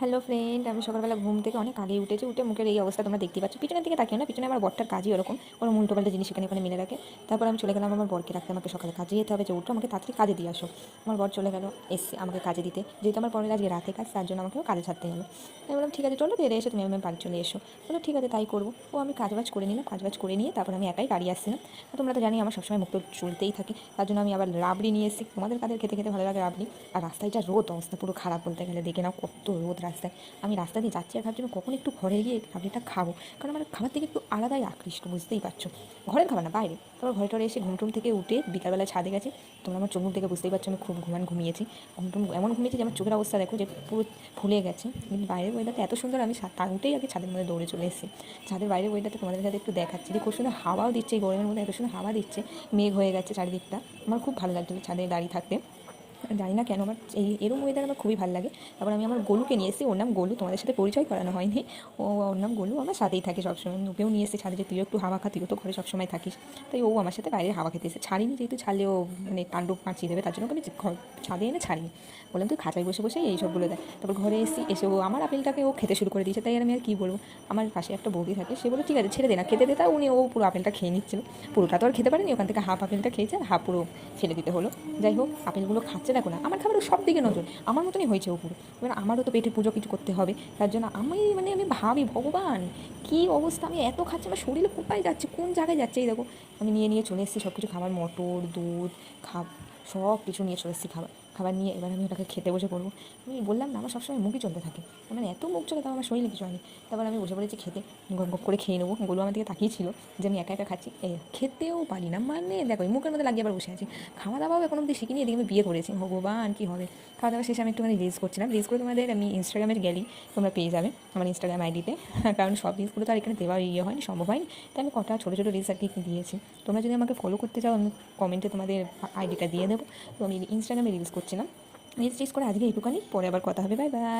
Hello friend, আমি সকালবেলা ঘুম থেকে অনেক আগেই উঠেছি। উঠে মুখের এই অবস্থা তোমরা দেখতে পাচ্ছ। পিছনের দিকে তাকিও না, পিছনে আমার বরটার কাজই ওরকম, কোনো উল্টোপাল্টা জিনিস এখানে ওখানে মিলে রাখে। তারপর আমি চলে গেলাম আমার বরকে রাখতে। আমাকে সকালে কাজে যেতে হবে, যে উঠো আমাকে তাড়াতাড়ি কাজে দিয়ে আসো। আমার বর চলে গেল, এসে আমাকে কাজে দিতে, যেহেতু আমার পরের আজকে রাতে কাজ, তার জন্য আমাকেও কাজে ছাড়তে গেলো। আমি বললাম ঠিক আছে চলো, দিয়ে এসে তুমি আমার বাড়ি চলে এসো। বলো ঠিক আছে তাই করবো। ও আমি কাজবাজ করে নিলাম, কাজবাজ করে নিয়ে তারপর আমি একাই বাড়ি আসছিলাম। তোমরা তো জানি আমার সবসময় মুখ তো চলতেই থাকে, তার জন্য আমি আবার রাবড়ি নিয়ে এসেছি। তোমাদের কাদের খেতে খেতে ভালো লাগে রাবড়ি। আর রাস্তায় যা রোদ, অবস্থা পুরো খারাপ বলতে গেলে, দেখে নাও কত রোদ রাস্তায়। আমি রাস্তা দিয়ে যাচ্ছি আর ভাবছি আমি কখন একটু ঘরে গিয়ে রাবড়িটা খাবো, কারণ আমার খাবার থেকে একটু আলাদাই আকৃষ্ট, বুঝতেই পারছো। ঘরের খাবার না, বাইরে। তারপর ঘরে টরে এসে ঘুমটুম থেকে উঠে বিকালবেলা ছাদে গেছি। তোমরা আমার চোখ মুখ থেকে বুঝতেই পারছো আমি খুব ঘুমিয়েছি। ঘুমটুম এমন ঘুমিয়েছি যে আমার চোখের অবস্থা দেখো যে পুরো ফুলে গেছে। কিন্তু বাইরের ওয়েদারটা এত সুন্দর, আমি তার উঠেই আগে ছাদের মধ্যে দৌড়ে চলে এসেছি। ছাদের বাইরের ওয়েদারটা তোমাদের সাথে একটু দেখাচ্ছি, যে খুব সুন্দর হাওয়াও দিচ্ছে, এই গরমের মধ্যে এত সুন্দর হাওয়া দিচ্ছে, মেঘ হয়ে গেছে চারিদিকটা। আমার খুব ভালো লাগছে ছাদে দাঁড়িয়ে থাকতে। জানি না কেন আমার এরম ওয়েদার আমার খুবই ভালো লাগে। তারপর আমি আমার গোলুকে নিয়ে এসেছি, ওর নাম গোলু, তোমাদের সাথে পরিচয় করানো হয়নি। ওর নাম গোলু, আমার সাথেই থাকে সবসময়। ওকেও নিয়ে এসেছি ছাদে, যে তুইও একটু হাওয়া খা, তুইও তো ঘরে সবসময় থাকিস। তাই ও আমার সাথে বাইরে হাওয়া খেতে এসে ছাড়িনি, যেহেতু ছাড়লেও মানে তাণ্ডব পাঁচিয়ে দেবে, তার জন্য আমি ছাদে এনে ছাড়িনি। বললাম তুই খাঁচায় বসে বসে এই সবগুলো দেয়। তারপর ঘরে এসে ও আমার আপেলটাকে ও খেতে শুরু করে দিয়েছে। তাই আমি আর কী বলবো, আমার পাশে একটা বৌদি থাকে, সে বলে ঠিক আছে ছেড়ে দে না, খেতে দে। তা ও পুরো আপেলটা খেয়ে নিচ্ছিল। পুরোটা তো আর খেতে পারেনি, ওখান থেকে হাফ আপেলটা খেয়েছে, আর হাফ পুরো ফেলে দিতে হলো। যাই হোক, আপেলগুলো খাচ্ছে দেখো না, আমার খাবারও সব দিকে নজর, আমার মতনই হয়েছে ও পুরো। এবার আমারও তো পেটে পুজো কিছু করতে হবে, তার জন্য আমি ভাবি ভগবান কী অবস্থা, আমি এত খাচ্ছি, আমার শরীরে কোথায় যাচ্ছে, কোন জায়গায় যাচ্ছে। এই দেখো আমি নিয়ে চলে এসেছি সব কিছু খাবার, মটর দুধ সব কিছু নিয়ে চলে এসেছি খাবার নিয়ে। এবার আমি ওটাকে খেতে বসে পড়বো। আমি বললাম না আমার সবসময় মুখই চলতে থাকে, মানে এত মুখ চলে, তাও আমার শরীরে কিছু হয়নি। তারপর আমি বসে পড়েছি খেতে, গপ গপ করে খেয়ে নেবো। গোলু আমার দিকে তাকিয়েছিল যে আমি একা একা খাচ্ছি, খেতেও পারি না, মানে দেখো এই মুখের মধ্যে লাগিয়ে আবার বসে আছি। খাওয়া দাওয়াও এখন অব্দি শিখিনি, এদিকে আমি বিয়ে করেছি, ভগবান কী হবে। খাওয়া দাওয়া শেষে আমি একটুখানি রিলস করছিলাম, রিলস করে তোমাদের আমি ইনস্টাগ্রামের গেলি তোমরা পেয়ে যাবে আমার ইনস্টাগ্রাম আইডিতে। কারণ সব রিলসগুলো তো আর এখানে দেওয়া হয়নি, সম্ভব হয়নি। তাই আমি কটা ছোটো ছোটো রিলস আর কি দিয়েছি। তোমরা যদি আমাকে ফলো করতে চাও, আমি কমেন্টে তোমাদের আইডিটা দিয়ে দেবো। তো আমি ইনস্টাগ্রামে রিলস করছিলাম। রিলস টিলস করে আজকে এইটুখানি, পরে আবার কথা হবে, বাই বাই।